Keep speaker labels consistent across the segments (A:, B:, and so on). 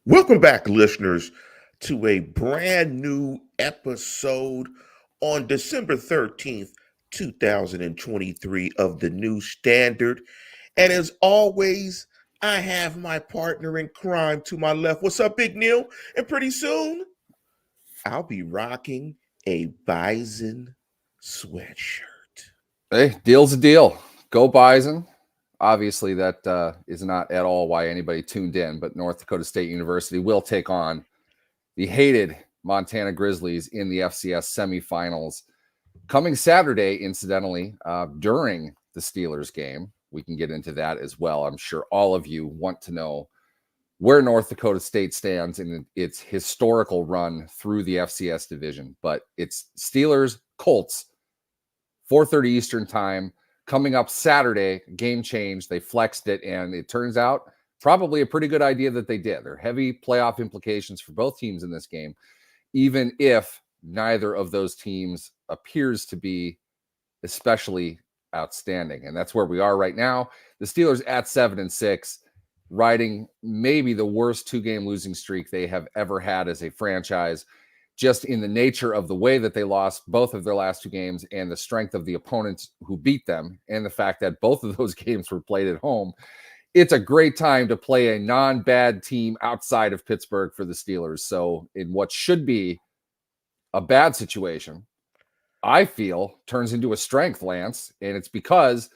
A: Welcome back, listeners, to a brand new episode on December 13th, 2023 of the New Standard. And as always, I have my partner in crime to my left. What's up, Big Neil? And pretty soon, I'll be rocking a Bison sweatshirt.
B: Hey, deal's a deal. Go Bison. Obviously, that is not at all why anybody tuned in, but North Dakota State University will take on the hated Montana Grizzlies in the FCS semifinals coming Saturday, incidentally, during the Steelers game. We can get into that as well. I'm sure all of you want to know where North Dakota State stands in its historical run through the FCS division, but it's Steelers, Colts, 4:30 Eastern time, coming up Saturday. Game change. They flexed it, and it turns out probably a pretty good idea that they did. There are heavy playoff implications for both teams in this game, even if neither of those teams appears to be especially outstanding. And that's where we are right now. The Steelers at 7-6, riding maybe the worst two-game losing streak they have ever had as a franchise, just in the nature of the way that they lost both of their last two games and the strength of the opponents who beat them, and the fact that both of those games were played at home. It's a great time to play a non-bad team outside of Pittsburgh for the Steelers. So in what should be a bad situation, I feel turns into a strength, Lance, and it's because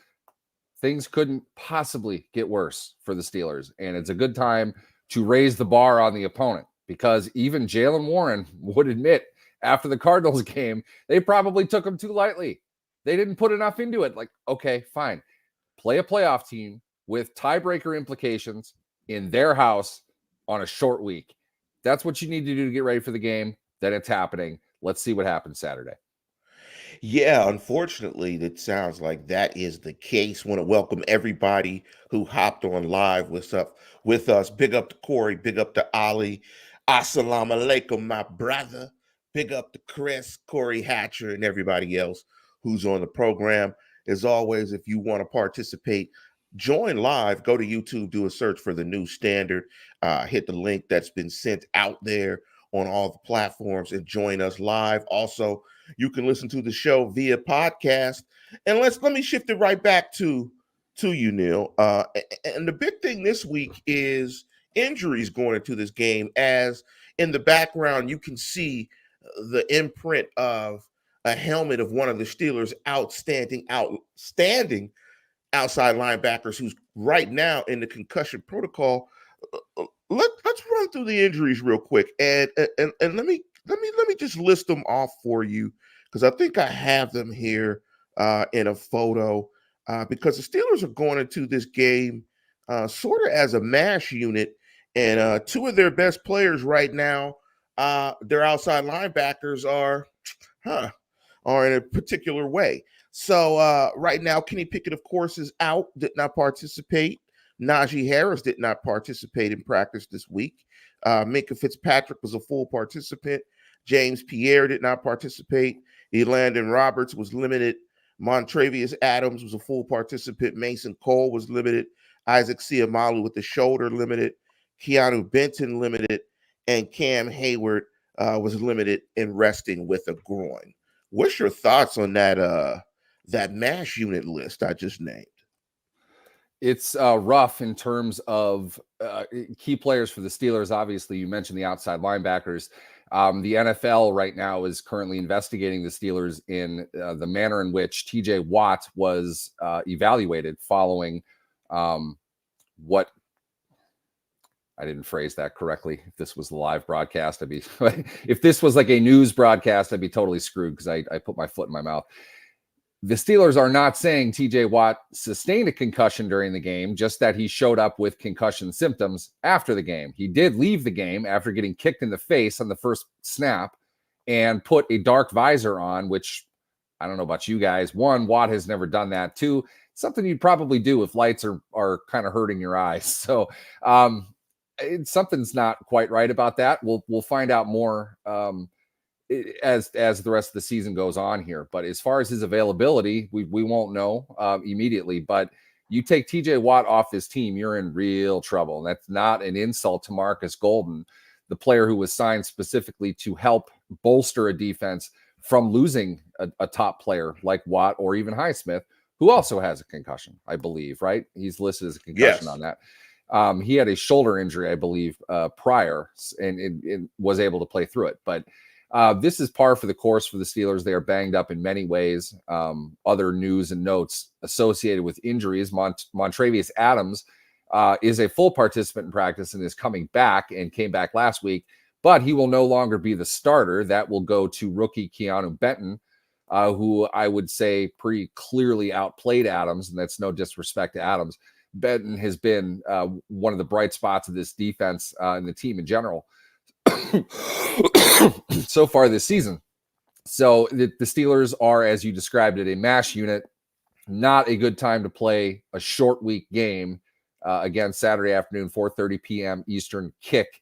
B: things couldn't possibly get worse for the Steelers. And it's a good time to raise the bar on the opponent, because even Jaylen Warren would admit after the Cardinals game, they probably took him too lightly. They didn't put enough into it. Like, okay, fine. Play a playoff team with tiebreaker implications in their house on a short week. That's what you need to do to get ready for the game. Then it's happening. Let's see what happens Saturday.
A: Yeah, unfortunately, it sounds like that is the case. Want to welcome everybody who hopped on live with us. Big up to Corey, big up to Ali. Assalamu alaikum, my brother. Big up to Chris, Corey Hatcher, and everybody else who's on the program. As always, if you want to participate, join live. Go to YouTube, do a search for the New Standard. Hit the link that's been sent out there on all the platforms and join us live. Also, you can listen to the show via podcast. And let me shift it right back to you, Neil. And the big thing this week is injuries going into this game. As in the background, you can see the imprint of a helmet of one of the Steelers' outstanding outside linebackers, who's right now in the concussion protocol. Let's run through the injuries real quick, and let me just list them off for you, because I think I have them here in a photo. Because the Steelers are going into this game sort of as a mash unit, and two of their best players right now, their outside linebackers are in a particular way. So right now, Kenny Pickett, of course, is out, did not participate. Najee Harris did not participate in practice this week. Minka Fitzpatrick was a full participant. James Pierre did not participate. Elandon Roberts was limited. Montravius Adams was a full participant. Mason Cole was limited. Isaac Siamalu with the shoulder limited. Keanu Benton limited. And Cam Hayward was limited and resting with a groin. What's your thoughts on that MASH unit list I just named?
B: It's rough in terms of key players for the Steelers. Obviously, you mentioned the outside linebackers. The NFL right now is currently investigating the Steelers in the manner in which TJ Watt was evaluated following what I didn't phrase that correctly. If this was the live broadcast, if this was like a news broadcast, I'd be totally screwed, because I put my foot in my mouth. The Steelers are not saying TJ Watt sustained a concussion during the game, just that he showed up with concussion symptoms after the game. He did leave the game after getting kicked in the face on the first snap and put a dark visor on, which I don't know about you guys. One, Watt has never done that. Two, something you'd probably do if lights are kind of hurting your eyes. So something's not quite right about that. We'll find out more as the rest of the season goes on here. But as far as his availability, we won't know immediately. But You take TJ Watt off this team, you're in real trouble. And that's not an insult to Marcus Golden, the player who was signed specifically to help bolster a defense from losing a top player like Watt or even Highsmith, who also has a concussion, I believe, right? He's listed as a concussion
A: Yes.
B: on that. He had a shoulder injury, I believe, prior, and was able to play through it. But this is par for the course for the Steelers. They are banged up in many ways. Other news and notes associated with injuries. Montravius Adams is a full participant in practice and is coming back and came back last week, but he will no longer be the starter. That will go to rookie Keanu Benton, who I would say pretty clearly outplayed Adams, and that's no disrespect to Adams. Benton has been one of the bright spots of this defense and the team in general so far this season. So the Steelers are, as you described it, a mash unit. Not a good time to play a short week game. Again, Saturday afternoon, 4:30 p.m. Eastern kick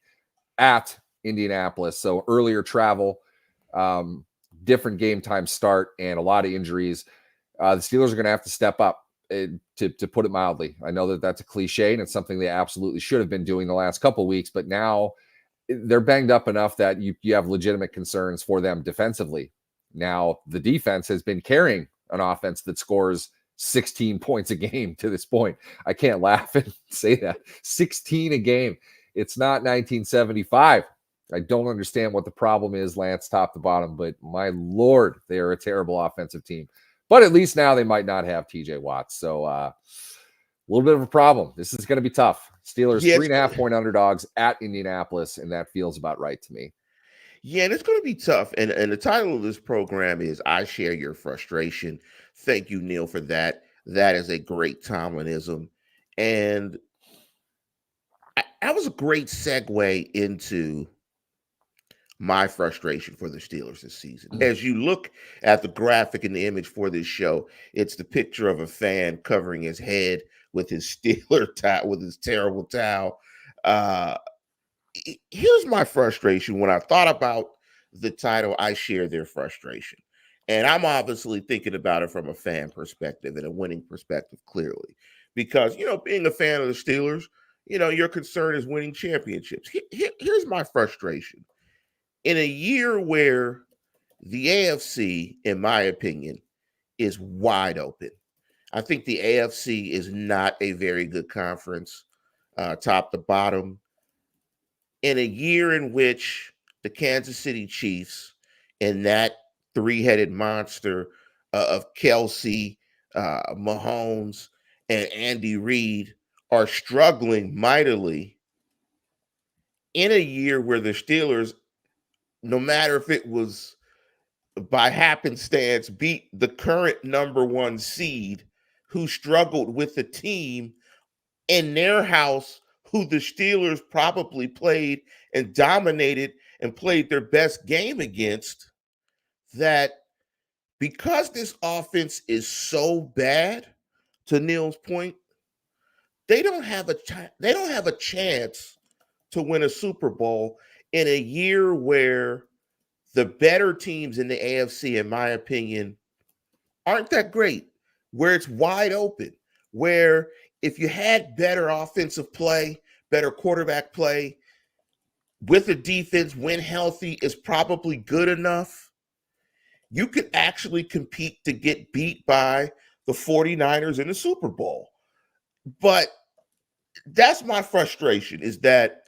B: at Indianapolis. So earlier travel, different game time start, and a lot of injuries. The Steelers are going to have to step up, to put it mildly. I know that that's a cliche, and it's something they absolutely should have been doing the last couple of weeks, but now they're banged up enough that you have legitimate concerns for them defensively. Now, the defense has been carrying an offense that scores 16 points a game to this point. I can't laugh and say that. 16 a game. It's not 1975. I don't understand what the problem is, Lance, top to bottom, but my Lord, they are a terrible offensive team. But at least now they might not have TJ Watt. So a little bit of a problem. This is going to be tough. Steelers 3.5 point underdogs at Indianapolis, and that feels about right to me.
A: Yeah, and it's going to be tough. And the title of this program is "I Share Your Frustration." Thank you, Neil, for that. That is a great Tomlinism, and that was a great segue into my frustration for the Steelers this season. As you look at the graphic and the image for this show, it's the picture of a fan covering his head with his Steeler towel, with his terrible towel. Here's my frustration when I thought about the title, "I Share Their Frustration." And I'm obviously thinking about it from a fan perspective and a winning perspective, clearly. Because, being a fan of the Steelers, your concern is winning championships. Here's my frustration. In a year where the AFC, in my opinion, is wide open. I think the AFC is not a very good conference, top to bottom. In a year in which the Kansas City Chiefs and that three-headed monster of Kelsey, Mahomes, and Andy Reid are struggling mightily, in a year where the Steelers, no matter if it was by happenstance, beat the current number one seed who struggled with the team in their house, who the Steelers probably played and dominated and played their best game against, that because this offense is so bad, to Neil's point, they don't have a chance to win a Super Bowl in a year where the better teams in the AFC, in my opinion, aren't that great, where it's wide open, where if you had better offensive play, better quarterback play, with a defense when healthy is probably good enough, you could actually compete to get beat by the 49ers in the Super Bowl. But that's my frustration, is that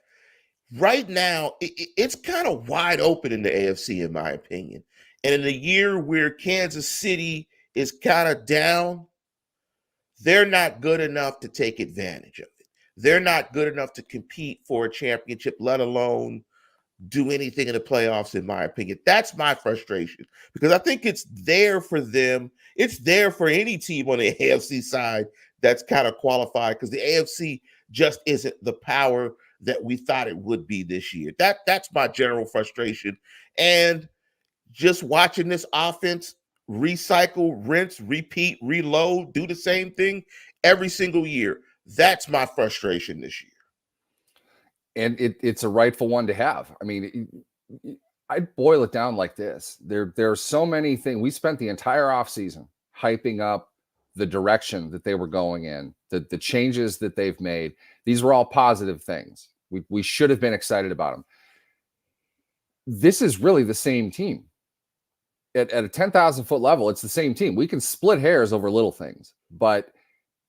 A: right now it's kind of wide open in the AFC, in my opinion. And in a year where Kansas City is kind of down, they're not good enough to take advantage of it. They're not good enough to compete for a championship, let alone do anything in the playoffs, in my opinion. That's my frustration, because I think it's there for them. It's there for any team on the AFC side that's kind of qualified, because the AFC just isn't the power that we thought it would be this year. That's my general frustration. And just watching this offense recycle, rinse, repeat, reload, do the same thing every single year. That's my frustration this year.
B: And it's a rightful one to have. I mean, I'd boil it down like this. There are so many things. We spent the entire offseason hyping up the direction that they were going in, the changes that they've made. These were all positive things. We should have been excited about them. This is really the same team. At a 10,000 foot level, it's the same team. We can split hairs over little things, but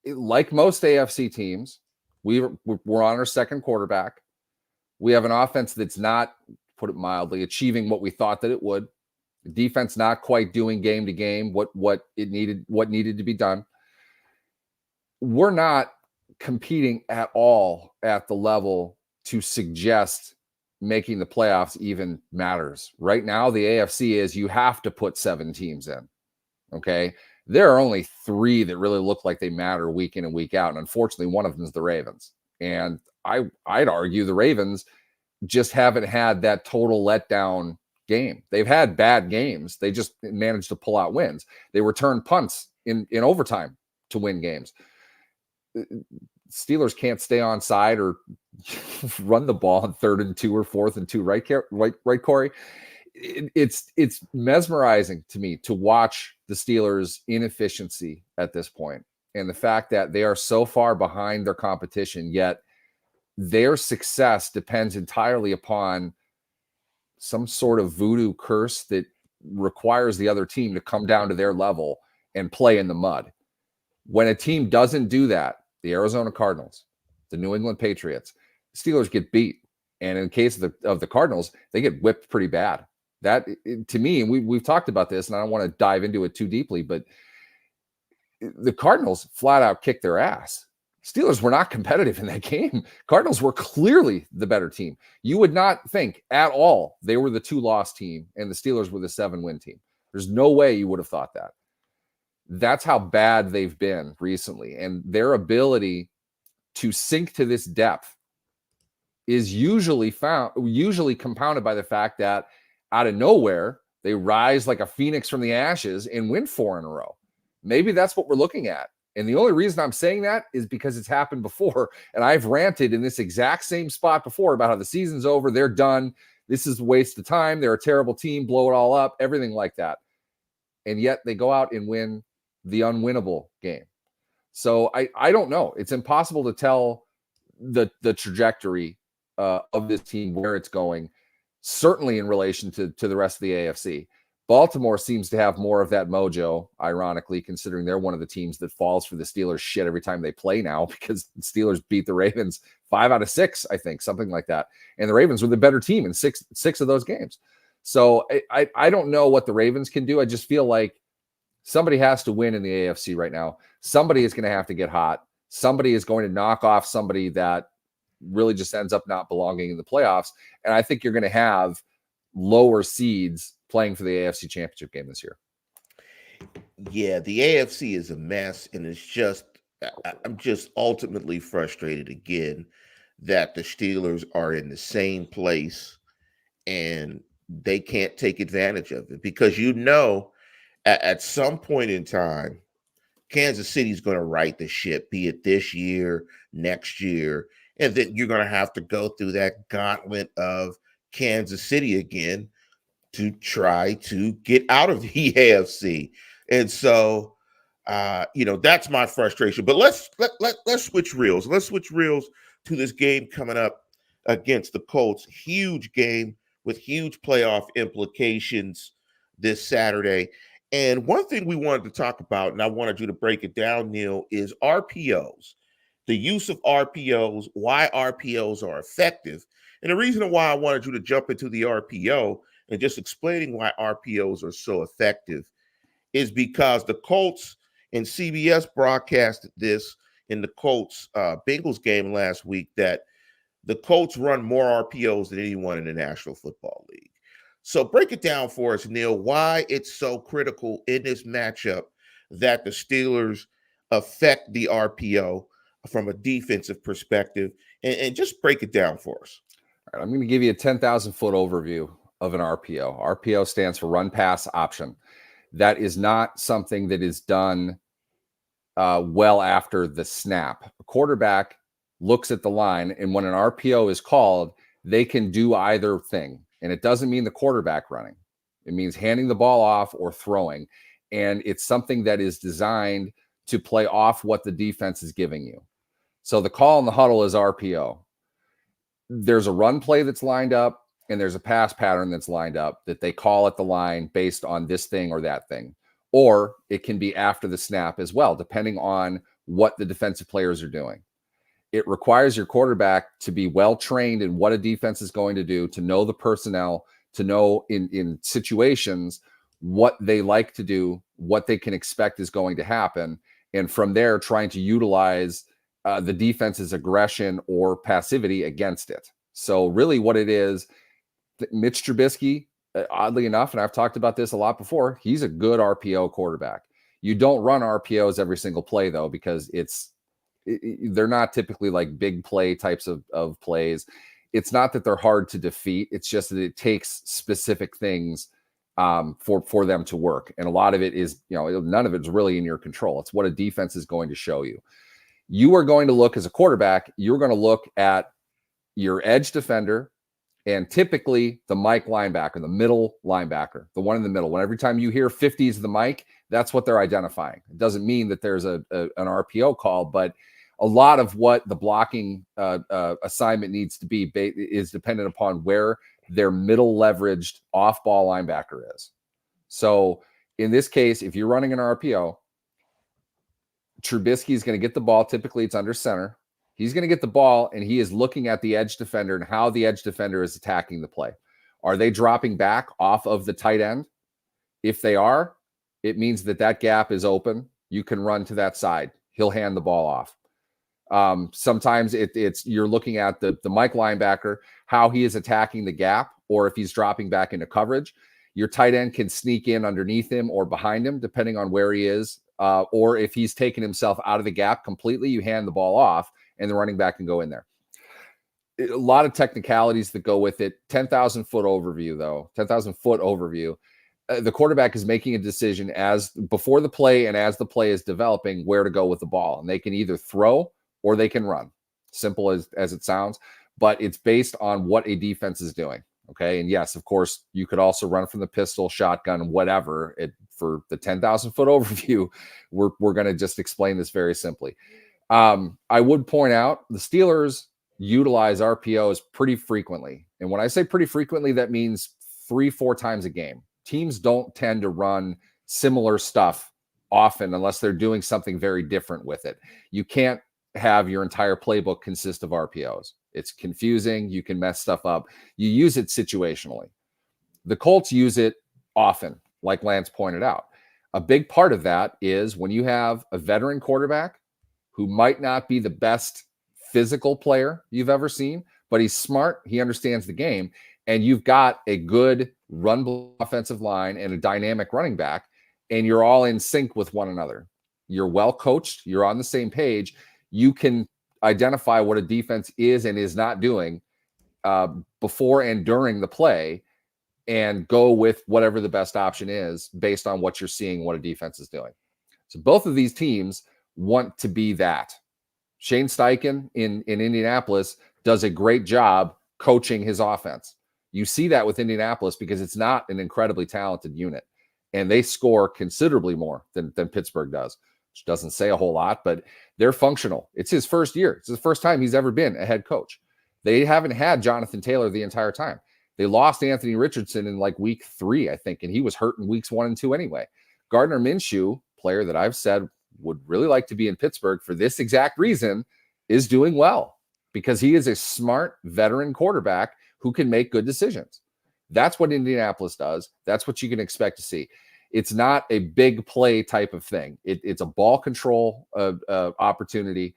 B: like most AFC teams, we're on our second quarterback. We have an offense that's not, put it mildly, achieving what we thought that it would. The defense not quite doing game to game what needed to be done. We're not competing at all at the level to suggest making the playoffs even matters. Right now, the AFC is you have to put 7 teams in. Okay. There are only 3 that really look like they matter week in and week out. And unfortunately, one of them is the Ravens. And I'd argue the Ravens just haven't had that total letdown game. They've had bad games. They just managed to pull out wins. They returned punts in overtime to win games. Steelers can't stay on side or run the ball on 3rd and 2 or 4th and 2, right, Corey? It's mesmerizing to me to watch the Steelers' inefficiency at this point, and the fact that they are so far behind their competition, yet their success depends entirely upon some sort of voodoo curse that requires the other team to come down to their level and play in the mud. When a team doesn't do that, the Arizona Cardinals, the New England Patriots, Steelers get beat. And in the case of the Cardinals, they get whipped pretty bad. That, to me, and we've talked about this, and I don't want to dive into it too deeply, but the Cardinals flat out kicked their ass. Steelers were not competitive in that game. Cardinals were clearly the better team. You would not think at all they were the 2-loss team and the Steelers were the 7-win team. There's no way you would have thought that. That's how bad they've been recently. And their ability to sink to this depth is usually compounded by the fact that out of nowhere, they rise like a phoenix from the ashes and win 4 in a row. Maybe that's what we're looking at. And the only reason I'm saying that is because it's happened before. And I've ranted in this exact same spot before about how the season's over. They're done. This is a waste of time. They're a terrible team. Blow it all up. Everything like that. And yet they go out and win the unwinnable game. So I don't know. It's impossible to tell the trajectory of this team, where it's going, certainly in relation to the rest of the AFC. Baltimore seems to have more of that mojo, ironically, considering they're one of the teams that falls for the Steelers shit every time they play now, because the Steelers beat the Ravens 5 out of 6, I think, something like that. And the Ravens were the better team in six of those games. So I don't know what the Ravens can do. I just feel like somebody has to win in the AFC right now. Somebody is going to have to get hot. Somebody is going to knock off somebody that really just ends up not belonging in the playoffs. And I think you're going to have lower seeds playing for the AFC Championship game this year.
A: Yeah, the AFC is a mess, and I'm just ultimately frustrated again that the Steelers are in the same place and they can't take advantage of it, because at some point in time, Kansas City's going to right the ship, be it this year, next year, and then you're going to have to go through that gauntlet of Kansas City again to try to get out of the AFC. And so, that's my frustration. But let's switch reels. Let's switch reels to this game coming up against the Colts. Huge game with huge playoff implications this Saturday. And one thing we wanted to talk about, and I wanted you to break it down, Neil, is RPOs. The use of RPOs, why RPOs are effective. And the reason why I wanted you to jump into the RPO and just explaining why RPOs are so effective is because the Colts, and CBS broadcasted this in the Colts Bengals game last week, that the Colts run more RPOs than anyone in the National Football League. So break it down for us, Neil, why it's so critical in this matchup that the Steelers affect the RPO from a defensive perspective, and just break it down for us.
B: All right, I'm going to give you a 10,000-foot overview of an RPO. RPO stands for run pass option. That is not something that is done well after the snap. A quarterback looks at the line, and when an RPO is called, they can do either thing. And it doesn't mean the quarterback running. It means handing the ball off or throwing. And it's something that is designed to play off what the defense is giving you. So the call in the huddle is RPO. There's a run play that's lined up, and there's a pass pattern that's lined up that they call at the line based on this thing or that thing. Or it can be after the snap as well, depending on what the defensive players are doing. It requires your quarterback to be well trained in what a defense is going to do, to know the personnel, to know in situations what they like to do, what they can expect is going to happen. And from there, trying to utilize the defense's aggression or passivity against it. So really what it is, Mitch Trubisky, oddly enough, and I've talked about this a lot before, he's a good RPO quarterback. You don't run RPOs every single play, though, because they're not typically like big play types of plays. It's not that they're hard to defeat. It's just that it takes specific things for them to work. And a lot of it is, none of it's really in your control. It's what a defense is going to show you. You are going to look as a quarterback, you're going to look at your edge defender and typically the Mike linebacker, the middle linebacker, the one in the middle. When every time you hear 50s the Mike, that's what they're identifying. It doesn't mean that there's an RPO call, but a lot of what the blocking assignment needs to be is dependent upon where their middle leveraged off-ball linebacker is. So in this case, if you're running an RPO, Trubisky is going to get the ball. Typically, it's under center. He's going to get the ball, and he is looking at the edge defender and how the edge defender is attacking the play. Are they dropping back off of the tight end? If they are, it means that gap is open. You can run to that side. He'll hand the ball off. Sometimes it's you're looking at the Mike linebacker, how he is attacking the gap, or if he's dropping back into coverage. Your tight end can sneak in underneath him or behind him, depending on where he is. Or if he's taken himself out of the gap completely, you hand the ball off and the running back can go in there. A lot of technicalities that go with it. 10,000 foot overview, though. 10,000 foot overview. The quarterback is making a decision as before the play and as the play is developing where to go with the ball. And they can either throw or they can run. Simple as it sounds, but it's based on what a defense is doing. Okay. And yes, of course, you could also run from the pistol, shotgun, whatever. For the 10,000 foot overview, we're going to just explain this very simply. I would point out the Steelers utilize RPOs pretty frequently. And when I say pretty frequently, that means 3-4 times a game. Teams don't tend to run similar stuff often unless they're doing something very different with it. You can't have your entire playbook consist of RPOs. It's confusing. You can mess stuff up. You use it situationally. The Colts use it often, like Lance pointed out. A big part of that is when you have a veteran quarterback who might not be the best physical player you've ever seen, but he's smart, he understands the game, and you've got a good run offensive line and a dynamic running back, and you're all in sync with one another. You're well coached, you're on the same page. You can identify what a defense is and is not doing before and during the play and go with whatever the best option is based on what you're seeing, what a defense is doing. So both of these teams want to be that. Shane Steichen in Indianapolis does a great job coaching his offense. You see that with Indianapolis because it's not an incredibly talented unit, and they score considerably more than Pittsburgh does, which doesn't say a whole lot, but they're functional. It's his first year. It's the first time he's ever been a head coach. They haven't had Jonathan Taylor the entire time. They lost Anthony Richardson in like week 3, I think, and he was hurt in weeks 1 and 2 anyway. Gardner Minshew, player that I've said would really like to be in Pittsburgh for this exact reason, is doing well because he is a smart veteran quarterback who can make good decisions. That's what Indianapolis does. That's what you can expect to see. It's not a big play type of thing. It's a ball control opportunity.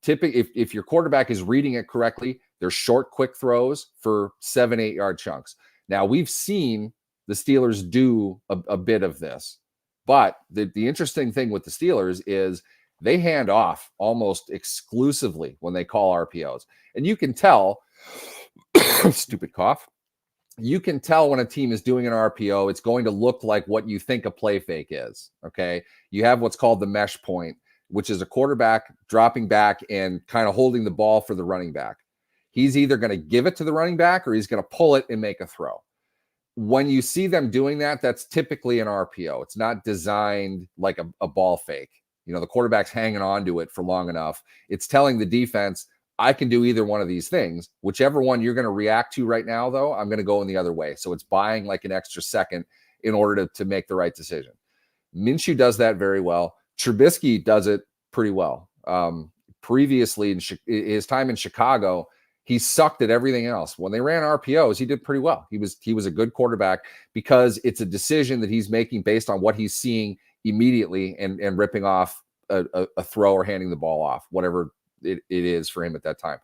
B: Typically, if your quarterback is reading it correctly, they're short, quick throws for 7-8 yard chunks. Now, we've seen the Steelers do a bit of this, but the interesting thing with the Steelers is they hand off almost exclusively when they call RPOs. And you can tell, stupid cough, you can tell when a team is doing an RPO, it's going to look like what you think a play fake is, okay? You have what's called the mesh point, which is a quarterback dropping back and kind of holding the ball for the running back. He's either going to give it to the running back or he's going to pull it and make a throw. when you see them doing that, that's typically an RPO. It's not designed like a ball fake. The quarterback's hanging on to it for long enough. It's telling the defense, I can do either one of these things. Whichever one you're going to react to right now, though, I'm going to go in the other way. So it's buying like an extra second in order to make the right decision. Minshew does that very well. Trubisky does it pretty well. Previously, in his time in Chicago, he sucked at everything else. When they ran RPOs, he did pretty well. He was a good quarterback because it's a decision that he's making based on what he's seeing immediately and ripping off a throw or handing the ball off, whatever it is for him at that time.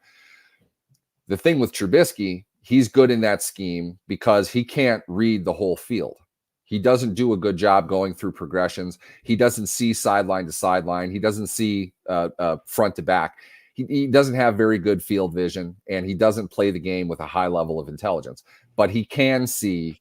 B: The thing with Trubisky, he's good in that scheme because he can't read the whole field. He doesn't do a good job going through progressions. He doesn't see sideline to sideline. He doesn't see front to back. He doesn't have very good field vision, and he doesn't play the game with a high level of intelligence. But he can see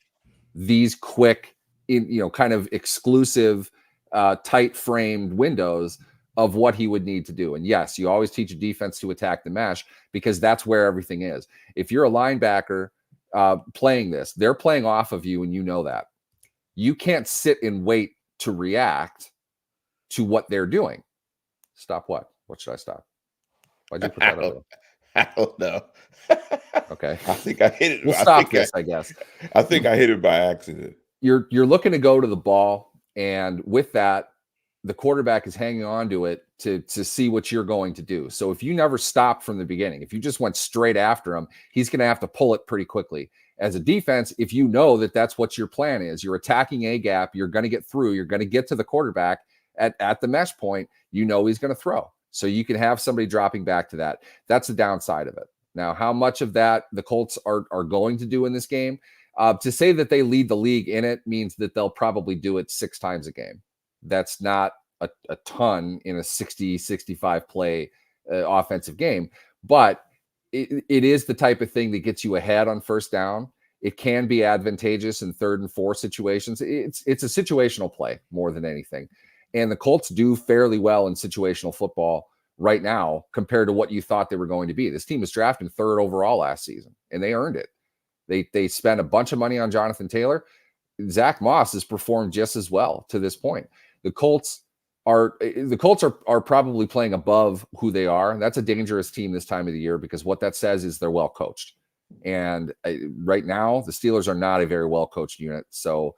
B: these quick, kind of exclusive, tight-framed windows of what he would need to do. And yes, you always teach a defense to attack the mesh because that's where everything is. If you're a linebacker playing this, they're playing off of you, and you know that. You can't sit and wait to react to what they're doing. Stop what? What should I stop? Why'd you put that up?
A: I don't know.
B: Okay.
A: I think I hit it.
B: We'll stop this, I guess.
A: I think I hit it by accident.
B: You're looking to go to the ball, and with that, the quarterback is hanging on to it to see what you're going to do. So if you never stopped from the beginning, if you just went straight after him, he's going to have to pull it pretty quickly. As a defense, if you know that that's what your plan is, you're attacking a gap, you're going to get through, you're going to get to the quarterback at the mesh point, he's going to throw. So you can have somebody dropping back to that. That's the downside of it. Now, how much of that the Colts are going to do in this game? To say that they lead the league in it means that they'll probably do it 6 times a game. That's not a ton in a 60, 65 play offensive game, but it is the type of thing that gets you ahead on first down. It can be advantageous in 3rd and 4 situations. It's a situational play more than anything. And the Colts do fairly well in situational football right now compared to what you thought they were going to be. This team was drafted 3rd overall last season, and they earned it. They spent a bunch of money on Jonathan Taylor. Zach Moss has performed just as well to this point. The Colts are probably playing above who they are. That's a dangerous team this time of the year because what that says is they're well coached. And right now, the Steelers are not a very well coached unit. So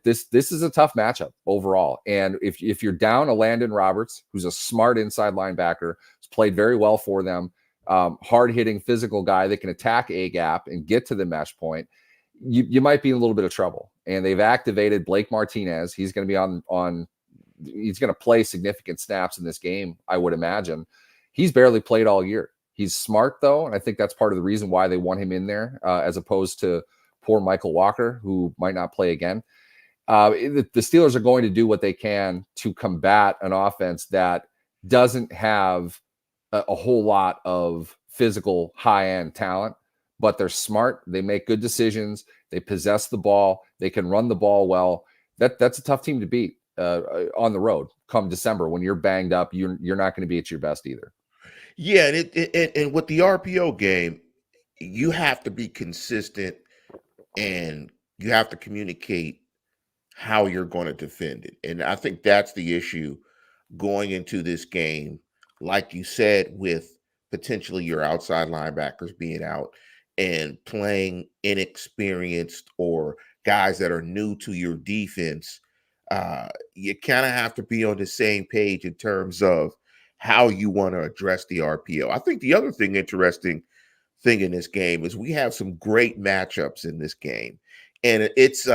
B: this is a tough matchup overall. And if you're down a Landon Roberts, who's a smart inside linebacker, who's played very well for them, hard-hitting physical guy that can attack a gap and get to the mesh point, you might be in a little bit of trouble. And they've activated Blake Martinez. He's going to be he's going to play significant snaps in this game, I would imagine. He's barely played all year. He's smart, though, and I think that's part of the reason why they want him in there as opposed to poor Michael Walker, who might not play again. The Steelers are going to do what they can to combat an offense that doesn't have a whole lot of physical high-end talent, but they're smart. They make good decisions. They possess the ball. They can run the ball well. That's a tough team to beat on the road come December when you're banged up. You're not going to be at your best either.
A: Yeah, and with the RPO game, you have to be consistent and you have to communicate how you're going to defend it. And I think that's the issue going into this game. Like you said, with potentially your outside linebackers being out and playing inexperienced or guys that are new to your defense, you kind of have to be on the same page in terms of how you want to address the RPO. I think the other interesting thing in this game is we have some great matchups in this game. And it's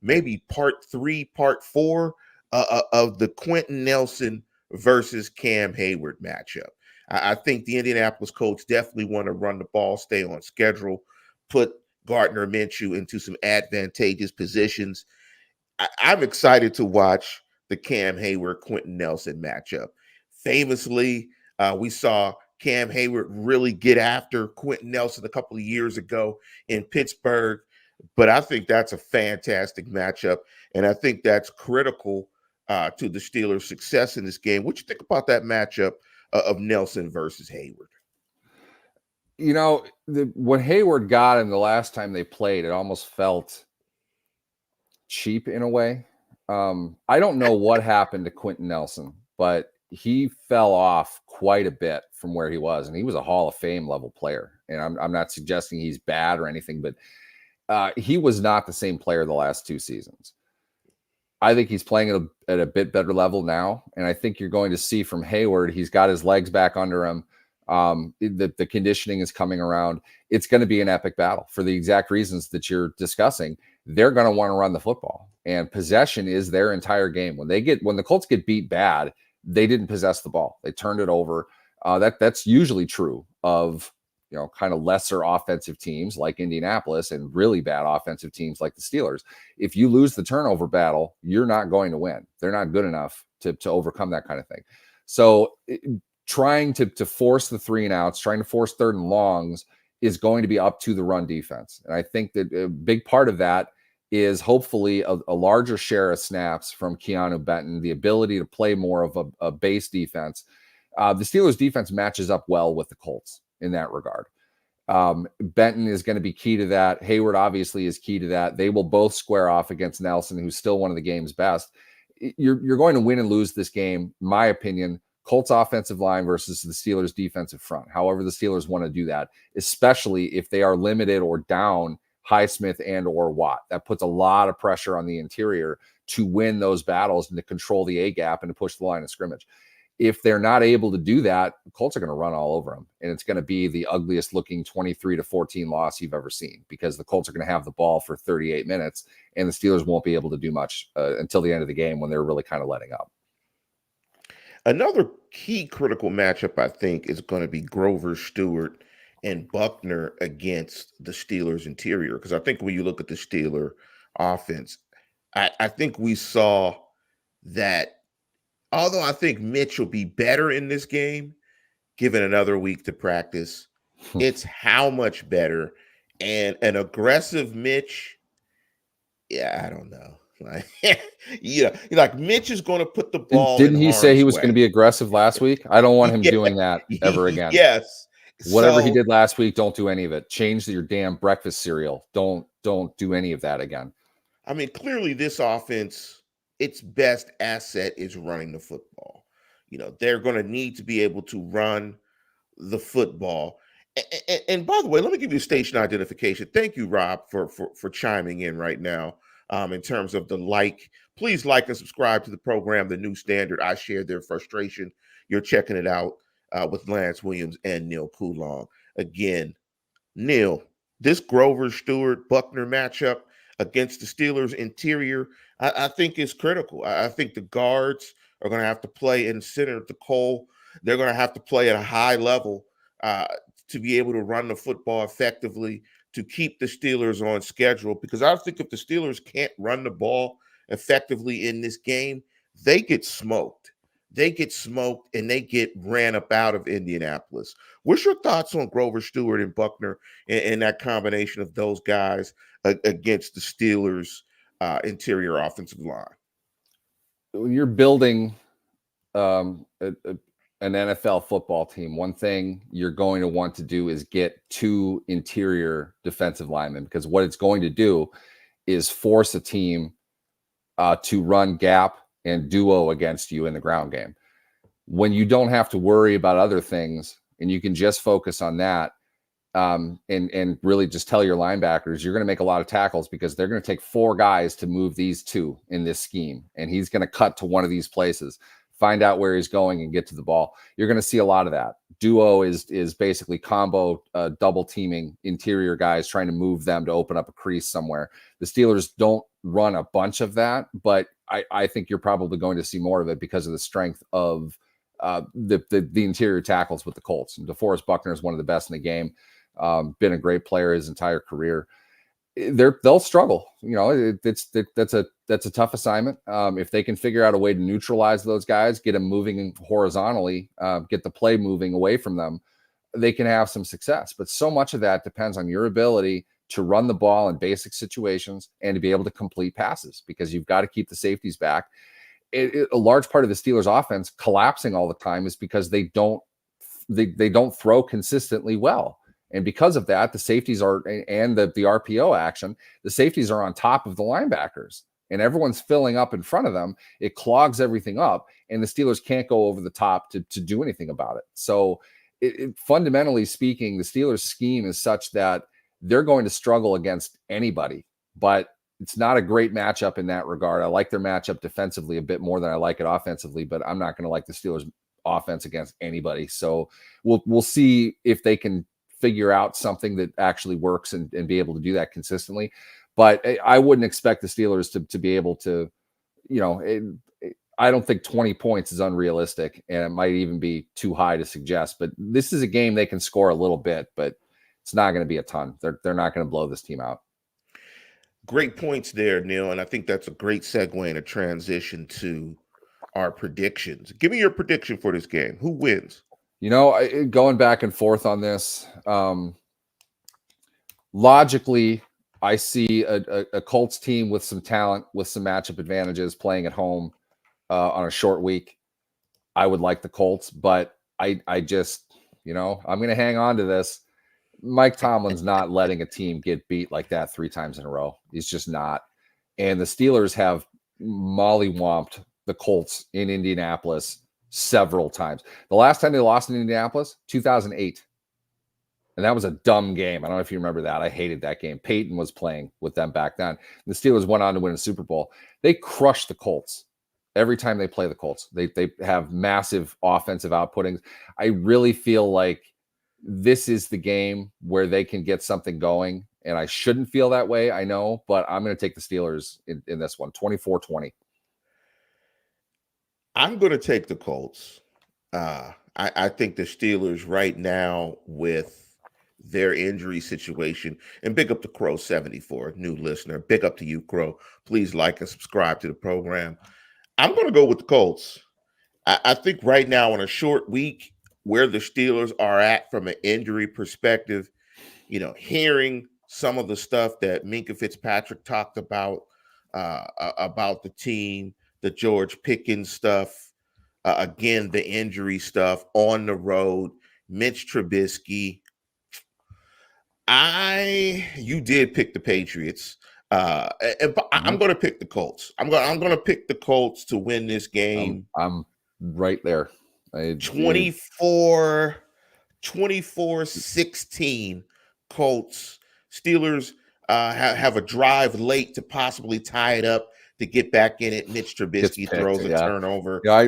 A: maybe part 3, part 4 of the Quentin Nelson versus Cam Hayward matchup. I think the Indianapolis Colts definitely want to run the ball, stay on schedule, put Gardner Minshew into some advantageous positions. I'm excited to watch the Cam Hayward Quentin Nelson matchup. Famously, we saw Cam Hayward really get after Quentin Nelson a couple of years ago in Pittsburgh, but I think that's a fantastic matchup, and I think that's critical to the Steelers' success in this game. What you think about that matchup of Nelson versus Hayward?
B: What Hayward got in the last time they played, it almost felt cheap in a way. I don't know what happened to Quentin Nelson, but he fell off quite a bit from where he was, and he was a Hall of Fame level player. And I'm not suggesting he's bad or anything, but he was not the same player the last 2 seasons. I think he's playing at a bit better level now, and I think you're going to see from Hayward, he's got his legs back under him. The conditioning is coming around. It's going to be an epic battle for the exact reasons that you're discussing. They're going to want to run the football, and possession is their entire game. When the Colts get beat bad, they didn't possess the ball. They turned it over. That's usually true of kind of lesser offensive teams like Indianapolis and really bad offensive teams like the Steelers. If you lose the turnover battle, you're not going to win. They're not good enough to overcome that kind of thing. So trying to force the 3 and outs, trying to force 3rd and longs is going to be up to the run defense. And I think that a big part of that is hopefully a larger share of snaps from Keanu Benton, the ability to play more of a base defense. The Steelers defense matches up well with the Colts in that regard. Benton is going to be key to that. Hayward obviously is key to that. They will both square off against Nelson, who's still one of the game's best. You're going to win and lose this game, in my opinion, Colts offensive line versus the Steelers defensive front. However, the Steelers want to do that, especially if they are limited or down Highsmith and or Watt. That puts a lot of pressure on the interior to win those battles and to control the A gap and to push the line of scrimmage. If they're not able to do that, the Colts are going to run all over them. And it's going to be the ugliest looking 23-14 loss you've ever seen, because the Colts are going to have the ball for 38 minutes and the Steelers won't be able to do much until the end of the game, when they're really kind of letting up.
A: Another key critical matchup, I think, is going to be Grover Stewart and Buckner against the Steelers interior. Because I think when you look at the Steeler offense, I think we saw that although I think Mitch will be better in this game, given another week to practice, it's how much better. And an aggressive Mitch, yeah, I don't know. Like Mitch is going to put the ball.
B: Didn't he say he was going to be aggressive last week? I don't want him doing that ever again.
A: Yes.
B: Whatever he did last week, don't do any of it. Change your damn breakfast cereal. Don't do any of that again.
A: I mean, clearly this offense, its best asset is running the football. They're going to need to be able to run the football. And by the way, let me give you a station identification. Thank you, Rob, for chiming in right now. In terms of please like and subscribe to the program, The New Standard. I share their frustration. You're checking it out with Lance Williams and Neil Coulon. Again, Neil, this Grover Stewart Buckner matchup against the Steelers interior, I think is critical. I think the guards are going to have to play in center at the Cole. They're going to have to play at a high level to be able to run the football effectively, to keep the Steelers on schedule. Because I think if the Steelers can't run the ball effectively in this game, they get smoked. They get smoked and they get ran up out of Indianapolis. What's your thoughts on Grover Stewart and Buckner and that combination of those guys against the Steelers' interior offensive line?
B: When you're building an NFL football team, one thing you're going to want to do is get 2 interior defensive linemen, because what it's going to do is force a team to run gap and duo against you in the ground game. When you don't have to worry about other things and you can just focus on that, and really just tell your linebackers, you're going to make a lot of tackles, because they're going to take 4 guys to move these 2 in this scheme. And he's going to cut to one of these places, find out where he's going, and get to the ball. You're going to see a lot of that. Duo is basically combo double teaming interior guys, trying to move them to open up a crease somewhere. The Steelers don't run a bunch of that, but I think you're probably going to see more of it because of the strength of the interior tackles with the Colts. And DeForest Buckner is one of the best in the game. Been a great player his entire career. They'll struggle. That's a tough assignment. If they can figure out a way to neutralize those guys, get them moving horizontally, get the play moving away from them, they can have some success. But so much of that depends on your ability to run the ball in basic situations and to be able to complete passes, because you've got to keep the safeties back. A large part of the Steelers offense collapsing all the time is because they don't throw consistently well. And because of that, the safeties are, and the RPO action, the safeties are on top of the linebackers. and everyone's filling up in front of them, it clogs everything up, and the Steelers can't go over the top to do anything about it. So fundamentally speaking, the Steelers scheme is such that they're going to struggle against anybody, but it's not a great matchup in that regard. I like their matchup defensively a bit more than I like it offensively, but I'm not going to like the Steelers offense against anybody. So we'll see if they can figure out something that actually works and be able to do that consistently. But I wouldn't expect the Steelers to be able to, I don't think 20 points is unrealistic, and it might even be too high to suggest. But this is a game they can score a little bit, but it's not going to be a ton. They're not going to blow this team out.
A: Great points there, Neil, and I think that's a great segue and a transition to our predictions. Give me your prediction for this game. Who wins?
B: Going back and forth on this, logically, I see a Colts team with some talent, with some matchup advantages, playing at home on a short week. I would like the Colts, but I just, I'm going to hang on to this. Mike Tomlin's not letting a team get beat like that 3 times in a row. He's just not. And the Steelers have mollywomped the Colts in Indianapolis several times. The last time they lost in Indianapolis, 2008. And that was a dumb game. I don't know if you remember that. I hated that game. Peyton was playing with them back then. The Steelers went on to win a Super Bowl. They crushed the Colts every time they play the Colts. They have massive offensive outputtings. I really feel like this is the game where they can get something going. And I shouldn't feel that way, I know, but I'm going to take the Steelers in this one, 24-20.
A: I'm going to take the Colts. I think the Steelers right now with their injury situation, and big up to Crow 74, new listener. Big up to you, Crow. Please like and subscribe to the program. I'm going to go with the Colts. I think right now on a short week, where the Steelers are at from an injury perspective, hearing some of the stuff that Minkah Fitzpatrick talked about the team, the George Pickens stuff, again, the injury stuff on the road, Mitch Trubisky. You did pick the Patriots. I'm going to pick the Colts. I'm going to pick the Colts to win this game.
B: I'm right there.
A: 24-16 Colts. Steelers have a drive late to possibly tie it up to get back in it. Mitch Trubisky throws a turnover.
B: Yeah,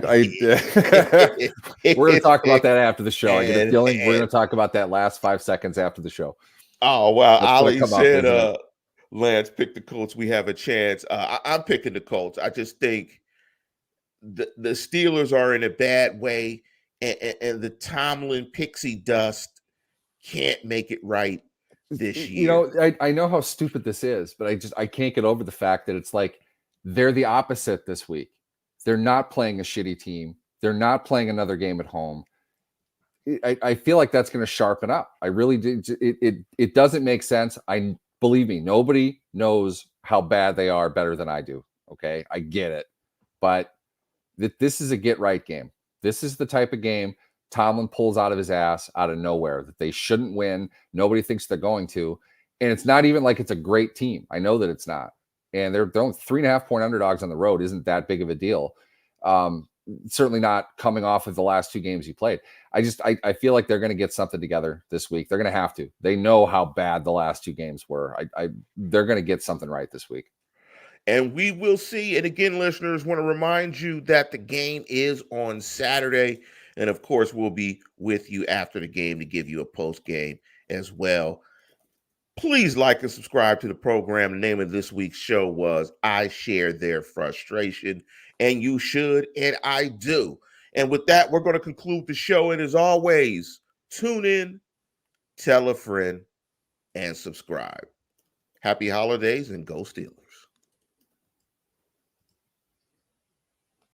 B: we're going to talk about that after the show. I get a feeling we're going to talk about that last 5 seconds after the show.
A: Oh, well, Ali said Lance picked the Colts. We have a chance. I'm picking the Colts. I just think the Steelers are in a bad way, and the Tomlin pixie dust can't make it right this year.
B: I know how stupid this is, but I can't get over the fact that it's like they're the opposite this week. They're not playing a shitty team. They're not playing another game at home. I feel like that's going to sharpen up. I really do. It doesn't make sense. Believe me, nobody knows how bad they are better than I do. Okay, I get it, but this is a get right game. This is the type of game Tomlin pulls out of his ass out of nowhere that they shouldn't win. Nobody thinks they're going to, and it's not even like it's a great team. I know that it's not, and they're 3.5-point underdogs on the road isn't that big of a deal. Certainly not coming off of the last 2 games he played. I feel like they're going to get something together this week. They're going to have to. They know how bad the last 2 games were. They're going to get something right this week.
A: And we will see. And again, listeners, want to remind you that the game is on Saturday. And of course, we'll be with you after the game to give you a post game as well. Please like and subscribe to the program. The name of this week's show was I Share Their Frustration. And you should, and I do. And with that, we're going to conclude the show. And as always, tune in, tell a friend, and subscribe. Happy holidays and go Steelers.